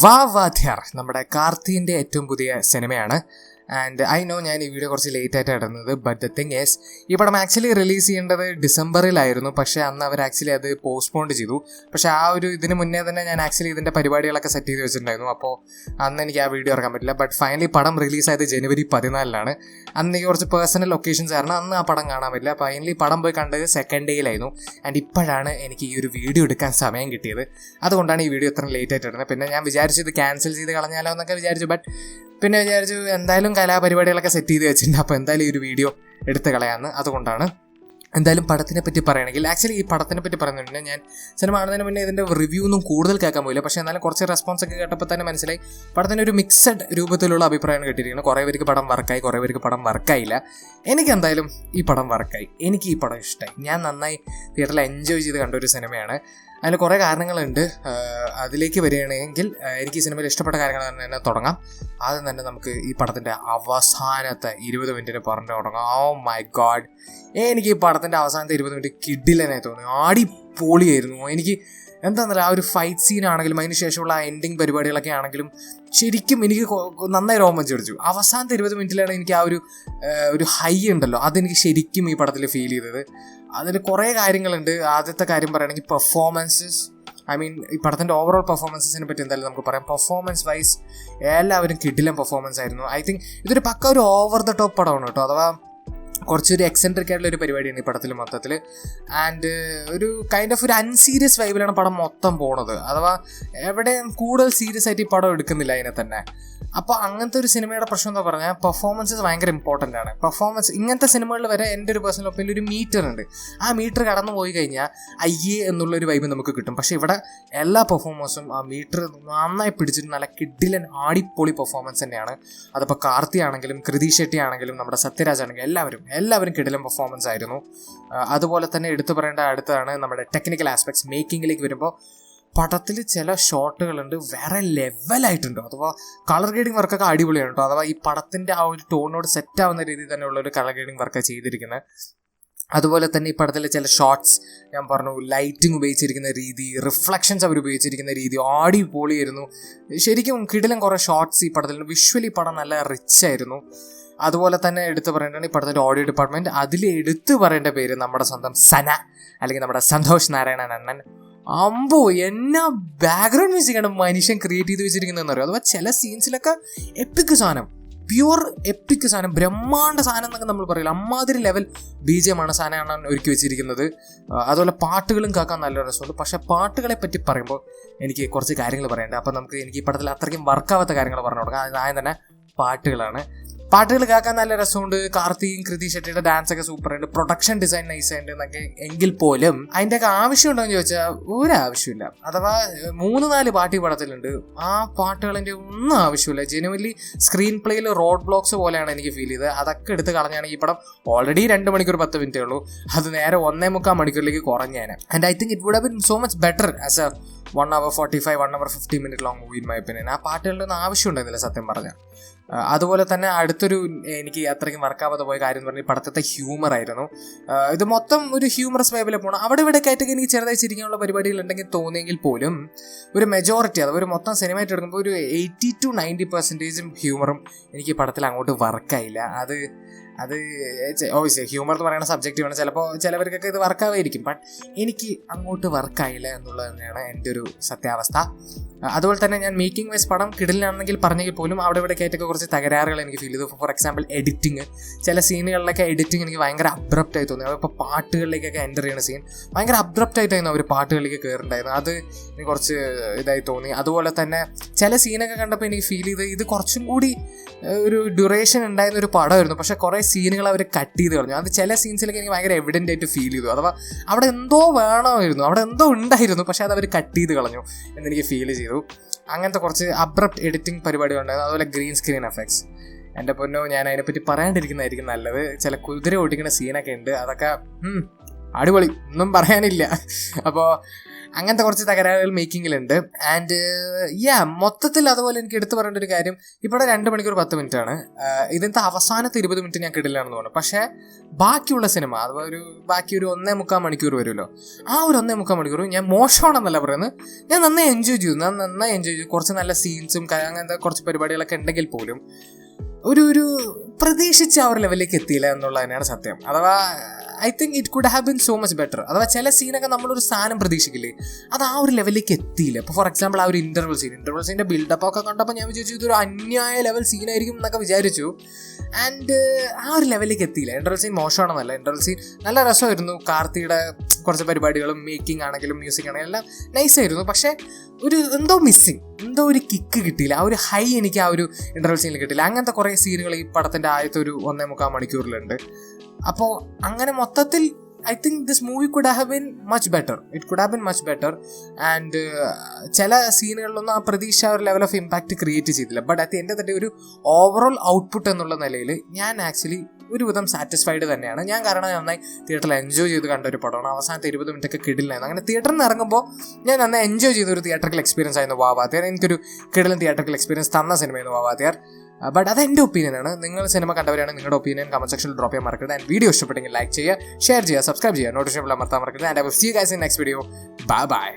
വാവാധ്യാർ നമ്മുടെ കാർത്തിൻ്റെ ഏറ്റവും പുതിയ സിനിമയാണ്. ആൻഡ് ഐ നോ ഞാൻ ഈ വീഡിയോ കുറച്ച് ലേറ്റ് ആയിട്ടാണ് ഇടുന്നത്. ബട്ട് ദ തിങ് ഈസ്, ഈ പടം ആക്ച്വലി റിലീസ് ചെയ്യേണ്ടത് ഡിസംബറിലായിരുന്നു. പക്ഷേ അന്ന് അവർ ആക്ച്വലി അത് പോസ്റ്റ്പോണ്ട് ചെയ്തു. പക്ഷേ ആ ഒരു ഇതിന് മുന്നേ തന്നെ ഞാൻ ആക്ച്വലി ഇതിൻ്റെ പരിപാടികളൊക്കെ സെറ്റ് ചെയ്ത് വെച്ചിട്ടുണ്ടായിരുന്നു. അപ്പോൾ അന്ന് എനിക്ക് ആ വീഡിയോ ഇറക്കാൻ പറ്റില്ല. ബട്ട് ഫൈനലി പടം റിലീസായത് ജനുവരി 14 അന്ന് എനിക്ക് കുറച്ച് പേഴ്സണൽ ലൊക്കേഷൻസ് കാരണം അന്ന് ആ പടം കാണാൻ പറ്റില്ല. ഫൈനലി പടം പോയി കണ്ടത് സെക്കൻഡ് ഡേയിലായിരുന്നു. ആൻഡ് ഇപ്പോഴാണ് എനിക്ക് ഈ ഒരു വീഡിയോ എടുക്കാൻ സമയം കിട്ടിയത്. അതുകൊണ്ടാണ് ഈ വീഡിയോ ഇത്ര ലേറ്റ് ആയിട്ട് ഇടുന്നത്. പിന്നെ ഞാൻ വിചാരിച്ചു ഇത് ക്യാൻസൽ ചെയ്ത് കളഞ്ഞാലോ എന്നൊക്കെ വിചാരിച്ചു. ബട്ട് പിന്നെ വിചാരിച്ചു എന്തായാലും കലാപരിപാടികളൊക്കെ സെറ്റ് ചെയ്ത് വെച്ചിട്ടുണ്ട്, അപ്പോൾ എന്തായാലും ഈ ഒരു വീഡിയോ എടുത്ത് കളയാമെന്ന്. അതുകൊണ്ടാണ് എന്തായാലും പടത്തിനെ പറ്റി പറയുകയാണെങ്കിൽ, ആക്ച്വലി ഈ പടത്തിനെ പറ്റി പറയുന്നുണ്ട്. ഞാൻ സിനിമ കാണുന്നതിന് മുന്നേ ഇതിൻ്റെ റിവ്യൂ ഒന്നും കൂടുതൽ കേൾക്കാൻ പോയില്ല. പക്ഷേ എന്നാലും കുറച്ച് റെസ്പോൺസ് ഒക്കെ കേട്ടപ്പോൾ തന്നെ മനസ്സിലായി പടത്തിൻ്റെ ഒരു മിക്സഡ് രൂപത്തിലുള്ള അഭിപ്രായമാണ് കിട്ടിയിരിക്കുന്നത്. കുറേ പേർക്ക് പടം വർക്കായി, കുറേ പേർക്ക് പടം വർക്കായില്ല. എനിക്ക് എന്തായാലും ഈ പടം വർക്കായി. എനിക്ക് ഈ പടം ഇഷ്ടമായി. ഞാൻ നന്നായി തിയേറ്ററിൽ എൻജോയ് ചെയ്ത് കണ്ട ഒരു സിനിമയാണ്. അതിൽ കുറേ കാരണങ്ങളുണ്ട്. അതിലേക്ക് വരികയാണെങ്കിൽ എനിക്ക് ഈ സിനിമയിൽ ഇഷ്ടപ്പെട്ട കാര്യങ്ങൾ തന്നെ തുടങ്ങാം. ആദ്യം തന്നെ നമുക്ക് ഈ പടത്തിൻ്റെ അവസാനത്തെ 20 മിനിറ്റിന് പറഞ്ഞു തുടങ്ങാം. ഓ മൈ ഗോഡ്, എനിക്ക് ഈ പടത്തിൻ്റെ അവസാനത്തെ 20 മിനിറ്റ് കിഡിലെന്നെ തോന്നി. അടിപൊളിയായിരുന്നു. എനിക്ക് എന്താണെന്നല്ല, ആ ഒരു ഫൈറ്റ് സീനാണെങ്കിലും അതിന് ശേഷമുള്ള ആ എൻഡിങ് പരിപാടികളൊക്കെ ആണെങ്കിലും ശരിക്കും എനിക്ക് നന്നായി രോമാഞ്ചം അടിച്ചു. അവസാനത്തെ 20 മിനിറ്റിലാണ് എനിക്ക് ആ ഒരു ഹൈ ഉണ്ടല്ലോ, അതെനിക്ക് ശരിക്കും ഈ പടത്തിൽ ഫീൽ ചെയ്തത്. അതിൽ കുറേ കാര്യങ്ങളുണ്ട്. ആദ്യത്തെ കാര്യം പറയുകയാണെങ്കിൽ പെർഫോമൻസസ്. ഈ പടത്തിൻ്റെ ഓവറോൾ പെർഫോമൻസിനെ പറ്റി എന്തായാലും നമുക്ക് പറയാം. പെർഫോമൻസ് വൈസ് എല്ലാവരും കിടിലൻ പെർഫോമൻസ് ആയിരുന്നു. ഐ തിങ്ക് ഇതൊരു പക്ക ഒരു ഓവർ ദ ടോപ്പ് പടമാണ് കേട്ടോ. അഥവാ കുറച്ചൊരു എക്സെൻട്രിക് ആയിട്ടുള്ള ഒരു പരിപാടിയാണ് ഈ പടത്തിൽ മൊത്തത്തിൽ. ആൻഡ് ഒരു കൈൻഡ് ഓഫ് ഒരു അൺസീരിയസ് വൈബിലാണ് പടം മൊത്തം പോണത്. അഥവാ എവിടെയും കൂടുതൽ സീരിയസ് ആയിട്ട് ഈ പടം എടുക്കുന്നില്ല അതിനെ തന്നെ. അപ്പോൾ അങ്ങനത്തെ ഒരു സിനിമയുടെ പ്രശ്നം എന്താ പറഞ്ഞാൽ, പെർഫോമൻസസ് ഭയങ്കര ഇമ്പോർട്ടൻ്റ് ആണ്. പെർഫോമൻസ് ഇങ്ങനത്തെ സിനിമകളിൽ വരെ എൻ്റെ ഒരു പേഴ്സണൽ ഒപ്പീനിയൻ ഒരു മീറ്റർ ഉണ്ട്. ആ മീറ്റർ കടന്നു പോയി കഴിഞ്ഞാൽ അയ്യേ എന്നുള്ളൊരു വൈബ് നമുക്ക് കിട്ടും. പക്ഷേ ഇവിടെ എല്ലാ പെർഫോമൻസും ആ മീറ്റർ നന്നായി പിടിച്ചിട്ട് നല്ല കിഡിലൻ ആടിപ്പൊളി പെർഫോമൻസ് തന്നെയാണ്. അതിപ്പോൾ കാർത്തി ആണെങ്കിലും കൃതി ഷെട്ടി ആണെങ്കിലും നമ്മുടെ സത്യരാജ് ആണെങ്കിലും എല്ലാവരും കിടിലൻ പെർഫോമൻസ് ആയിരുന്നു. അതുപോലെ തന്നെ എടുത്തു പറയേണ്ട അടുത്താണ് നമ്മുടെ ടെക്നിക്കൽ ആസ്പെക്ട്സ്. മേക്കിങ്ങിലേക്ക് വരുമ്പോൾ പടത്തിൽ ചില ഷോട്ടുകളുണ്ട് വേറെ ലെവലായിട്ടുണ്ട്. അഥവാ കളർ ഗ്രേഡിങ് വർക്കൊക്കെ അടിപൊളിയാണ് കേട്ടോ. അഥവാ ഈ പടത്തിൻ്റെ ആ ഒരു ടോണിനോട് സെറ്റ് ആവുന്ന രീതിയിൽ തന്നെയുള്ള ഒരു കളർ ഗ്രേഡിങ് വർക്കാണ് ചെയ്തിരിക്കുന്നത്. അതുപോലെ തന്നെ ഈ പടത്തിലെ ചില ഷോട്ട്സ് ഞാൻ പറഞ്ഞു, ലൈറ്റിംഗ് ഉപയോഗിച്ചിരിക്കുന്ന രീതി, റിഫ്ലക്ഷൻസ് അവർ ഉപയോഗിച്ചിരിക്കുന്ന രീതി അടിപൊളിയായിരുന്നു. ശരിക്കും കിടിലൻ കുറേ ഷോട്ട്സ് ഈ പടത്തിൽ. വിഷ്വലി പടം നല്ല റിച്ച് ആയിരുന്നു. അതുപോലെ തന്നെ എടുത്തു പറയേണ്ടതാണ് ഈ പടത്തിൻ്റെ ഓഡിയോ ഡിപ്പാർട്ട്മെൻറ്റ്. അതിൽ എടുത്തു പറയേണ്ട പേര് നമ്മുടെ സ്വന്തം സന, അല്ലെങ്കിൽ നമ്മുടെ സന്തോഷ് നാരായണൻ അണ്ണൻ. അമ്പോ എന്നാ ബാക്ക്ഗ്രൗണ്ട് മ്യൂസിക്കാണ് മനുഷ്യൻ ക്രിയേറ്റ് ചെയ്ത് വെച്ചിരിക്കുന്നതെന്ന് അറിയാം. അഥവാ ചില സീൻസിലൊക്കെ എപ്പിക് സാധനം, പ്യുവർ എപ്പിക് സാധനം, ബ്രഹ്മാണ്ഡ സാധനം എന്നൊക്കെ നമ്മൾ പറയില്ല, അമ്മാതിരി ലെവൽ BGM ആണ് സാധനമാണ് ഒരുക്കി വെച്ചിരിക്കുന്നത്. അതുപോലെ പാട്ടുകളും കേൾക്കാൻ നല്ല രസമുണ്ട്. പക്ഷേ പാട്ടുകളെ പറ്റി പറയുമ്പോൾ എനിക്ക് കുറച്ച് കാര്യങ്ങൾ പറയേണ്ടത്. അപ്പോൾ എനിക്ക് ഈ പടത്തിൽ അത്രയ്ക്കും വർക്കാവാത്ത കാര്യങ്ങൾ പറഞ്ഞു കൊടുക്കാം. ആദ്യം തന്നെ പാട്ടുകളാണ്. പാട്ടുകൾ കേൾക്കാൻ നല്ല രസമുണ്ട്. കാർത്തിയും കൃതി ഷെട്ടിയുടെ ഡാൻസ് ഒക്കെ സൂപ്പറായിട്ട്, പ്രൊഡക്ഷൻ ഡിസൈൻ നൈസായിട്ട് എന്നൊക്കെ. എങ്കിൽ പോലും അതിൻ്റെയൊക്കെ ആവശ്യമുണ്ടോ എന്ന് ചോദിച്ചാൽ ഒരാവശ്യമില്ല. അഥവാ 3-4 പാട്ട് ഈ പടത്തിലുണ്ട്. ആ പാട്ടുകളിൻ്റെ ഒന്നും ആവശ്യമില്ല. ജെനുവൻലി സ്ക്രീൻ പ്ലേയിൽ റോഡ് ബ്ലോക്സ് പോലെയാണ് എനിക്ക് ഫീൽ ചെയ്തത്. അതൊക്കെ എടുത്ത് കളഞ്ഞാണ് ഈ പടം ഓൾറെഡി 2 മണിക്കൂർ 10 മിനിറ്റേ ഉള്ളൂ. അത് നേരെ 1.25 മണിക്കൂറിലേക്ക് കുറഞ്ഞേനെ. And I think it would have been so much better as a 1 hour 45, 1 hour 50 minute long മൂവി ഇൻ മൈ ഒപ്പീനിയൻ. ആ പാട്ടുകളുടെ ഒന്നും ആവശ്യം ഉണ്ടായിരുന്നില്ല സത്യം പറഞ്ഞാൽ. അതുപോലെ തന്നെ അടുത്തൊരു എനിക്ക് അത്രയ്ക്കും വർക്കാവാതെ പോയ കാര്യം എന്ന് പറഞ്ഞാൽ പടത്തെ ഹ്യൂമർ ആയിരുന്നു. ഇത് മൊത്തം ഒരു ഹ്യൂമറസ് വൈബിലെ പോകണം. അവിടെ ഇവിടെ ആയിട്ടൊക്കെ എനിക്ക് ചെറുതായി ചിരിക്കാനുള്ള പരിപാടികൾ ഉണ്ടെങ്കിൽ തോന്നിയെങ്കിൽ പോലും ഒരു മെജോറിറ്റി, അത് ഒരു മൊത്തം സിനിമയായിട്ട് എടുക്കുമ്പോൾ ഒരു 80 to 90% ഹ്യൂമറും എനിക്ക് പടത്തിൽ അങ്ങോട്ട് വർക്കായില്ല. അത് ഓബിയസ്ലി ഹ്യൂമർ എന്ന് പറയുന്ന സബ്ജക്റ്റീവാണ്. ചിലപ്പോൾ ചിലവർക്കൊക്കെ ഇത് വർക്കാവായിരിക്കും. ബട്ട് എനിക്ക് അങ്ങോട്ട് വർക്കായില്ല എന്നുള്ളത് തന്നെയാണ് എൻ്റെ ഒരു സത്യാവസ്ഥ. അതുപോലെ തന്നെ ഞാൻ മേക്കിംഗ് വൈസ് പടം കിടിലാണെങ്കിൽ പറഞ്ഞെങ്കിൽ പോലും അവിടെ ഇവിടെ ആയിട്ടൊക്കെ കുറച്ച് തകരാറുകൾ എനിക്ക് ഫീൽ ചെയ്തു. ഫോർ എക്സാമ്പിൾ എഡിറ്റിങ്, ചില സീനുകളിലൊക്കെ എഡിറ്റിംഗ് എനിക്ക് ഭയങ്കര അബ്രപ്റ്റ് ആയി തോന്നി. അതിപ്പോൾ പാട്ടുകളിലേക്കൊക്കെ എൻ്റർ ചെയ്യുന്ന സീൻ ഭയങ്കര അബ്രപ്റ്റ് ആയിട്ടായിരുന്നു അവർ പാട്ടുകളിലേക്ക് കയറുണ്ടായിരുന്നു. അത് എനിക്ക് കുറച്ച് ഇതായി തോന്നി. അതുപോലെ തന്നെ ചില സീനൊക്കെ കണ്ടപ്പോൾ എനിക്ക് ഫീൽ ചെയ്ത് ഇത് കുറച്ചും കൂടി ഒരു ഡ്യൂറേഷൻ ഉണ്ടായിരുന്ന ഒരു പടമായിരുന്നു. പക്ഷേ കുറേ സീനുകൾ അവർ കട്ട് ചെയ്ത് കളഞ്ഞു. അത് ചില സീൻസിലൊക്കെ എനിക്ക് ഭയങ്കര എവിഡൻ്റ് ആയിട്ട് ഫീൽ ചെയ്തു. അഥവാ അവിടെ എന്തോ വേണമായിരുന്നു, അവിടെ എന്തോ ഉണ്ടായിരുന്നു, പക്ഷേ അത് അവർ കട്ട് ചെയ്ത് കളഞ്ഞു എന്നെനിക്ക് ഫീൽ ചെയ്തു. അങ്ങനത്തെ കുറച്ച് അബ്രപ്റ്റ് എഡിറ്റിംഗ് പരിപാടികളുണ്ടായിരുന്നു. അതുപോലെ ഗ്രീൻ സ്ക്രീൻ എഫക്ട്സ്, എൻ്റെ പൊന്നോ, ഞാൻ അതിനെപ്പറ്റി പറയാണ്ടിരിക്കുന്നതായിരിക്കും നല്ലത്. ചില കുതിര ഓടിക്കുന്ന സീനൊക്കെ ഉണ്ട്, അതൊക്കെ അടിപൊളി, ഒന്നും പറയാനില്ല. അപ്പോൾ അങ്ങനത്തെ കുറച്ച് തകരാറുകൾ മേക്കിങ്ങിലുണ്ട്. ആൻഡ് മൊത്തത്തിൽ അതുപോലെ എനിക്ക് എടുത്തു പറയേണ്ട ഒരു കാര്യം, ഇവിടെ 2 മണിക്കൂർ 10 മിനിറ്റ് ആണ്. ഇതിൻ്റെ അവസാനത്തെ 20 മിനിറ്റ് ഞാൻ കിടില്ലാണെന്ന് തോന്നുന്നു. പക്ഷേ ബാക്കിയുള്ള സിനിമ അഥവാ ബാക്കി ഒരു 1.25 മണിക്കൂർ വരുമല്ലോ, ആ ഒരു 1.25 മണിക്കൂർ ഞാൻ മോശമാണെന്നല്ല പറയുന്നത്, ഞാൻ നന്നായി എൻജോയ് ചെയ്തു. കുറച്ച് നല്ല സീൻസും അങ്ങനത്തെ കുറച്ച് പരിപാടികളൊക്കെ ഉണ്ടെങ്കിൽ പോലും ഒരു പ്രതീക്ഷിച്ച ആ ഒരു ലെവലിലേക്ക് എത്തിയില്ല എന്നുള്ളത് തന്നെയാണ് സത്യം. അഥവാ I think it could have been so much better. അഥവാ ചില സീനൊക്കെ നമ്മളൊരു സാധനം പ്രതീക്ഷിക്കില്ലേ, അത് ആ ഒരു ലെവലിലേക്ക് എത്തിയില്ല. ഇപ്പോൾ ഫോർ എക്സാമ്പിൾ ആ ഒരു ഇൻ്റർവൽ സീൻ്റെ ബിൽഡപ്പൊക്കെ കണ്ടപ്പോൾ ഞാൻ വിചാരിച്ചു ഇതൊരു അന്യായ ലെവൽ സീനായിരിക്കും എന്നൊക്കെ വിചാരിച്ചു. ആൻഡ് ആ ഒരു ലെവലിലേക്ക് എത്തിയില്ല. ഇൻ്റർവൽ സീൻ മോശമാണെന്നല്ല, ഇൻ്റർവൽ സീൻ നല്ല രസമായിരുന്നു. കാർത്തിയുടെ കുറച്ച് പരിപാടികളും മേക്കിംഗ് ആണെങ്കിലും മ്യൂസിക് ആണെങ്കിലും എല്ലാം നൈസായിരുന്നു. പക്ഷേ എന്തോ മിസ്സിങ്, എന്തോ ഒരു കിക്ക് കിട്ടിയില്ല, ആ ഒരു ഹൈ എനിക്ക് ആ ഒരു ഇൻ്റർവൽ സീനിൽ കിട്ടിയില്ല. അങ്ങനത്തെ കുറേ സീനുകൾ ഈ പടത്തിൻ്റെ ആദ്യത്തെ ഒരു 1.25 മണിക്കൂറിലുണ്ട്. അപ്പോൾ അങ്ങനെ മൊത്തത്തിൽ I think this movie could have been much better. It could have been much better. And ചില സീനുകളിലൊന്നും ആ പ്രതീക്ഷ ഒരു ലെവൽ ഓഫ് ഇമ്പാക്റ്റ് ക്രിയേറ്റ് ചെയ്തില്ല. ബട്ട് അറ്റ് എൻ്റെ തന്നെ ഒരു ഓവറോൾ ഔട്ട്പുട്ട് എന്നുള്ള നിലയിൽ ഞാൻ ആക്ച്വലി ഒരുവിധം സാറ്റിസ്ഫൈഡ് തന്നെയാണ് ഞാൻ. കാരണം നന്നായി തിയേറ്ററിൽ എൻജോയ് ചെയ്ത് കണ്ട ഒരു പടമാണ്. അവസാനത്തെ 20 മിനിറ്റൊക്കെ കിടിലായിരുന്നു. അങ്ങനെ തിയേറ്ററിൽ നിന്ന് ഇറങ്ങുമ്പോൾ ഞാൻ നന്നായി എൻജോയ് ചെയ്തൊരു തിയേറ്ററിക്കൽ എക്സ്പീരിയൻസ് ആയിരുന്നു വാവാത്തിയാർ. എനിക്കൊരു കിടിലൻ തിയേറ്ററിക്കൽ എക്സ്പീരിയൻസ് തന്ന സിനിമയായിരുന്നു വാവാത്തിയാർ. ബട്ട് അതെൻ്റെ ഒപ്പീനിയനാണ്. നിങ്ങൾ സിനിമ കണ്ടവരാണ്, നിങ്ങളുടെ ഒപ്പീനിയൻ കമന്റ് സെക്ഷനിൽ ഡ്രോപ്പ് ചെയ്യാൻ മറക്കരുത്. ആൻഡ് വീഡിയോ ഇഷ്ടപ്പെട്ടെങ്കിൽ ലൈക്ക് ചെയ്യുക, ഷെയർ ചെയ്യുക, സബ്സ്ക്രൈബ് ചെയ്യുക, നോട്ടിഫിക്കേഷൻ അമർത്താൻ മറക്കരുത്. And I will see you guys in next video. Bye by.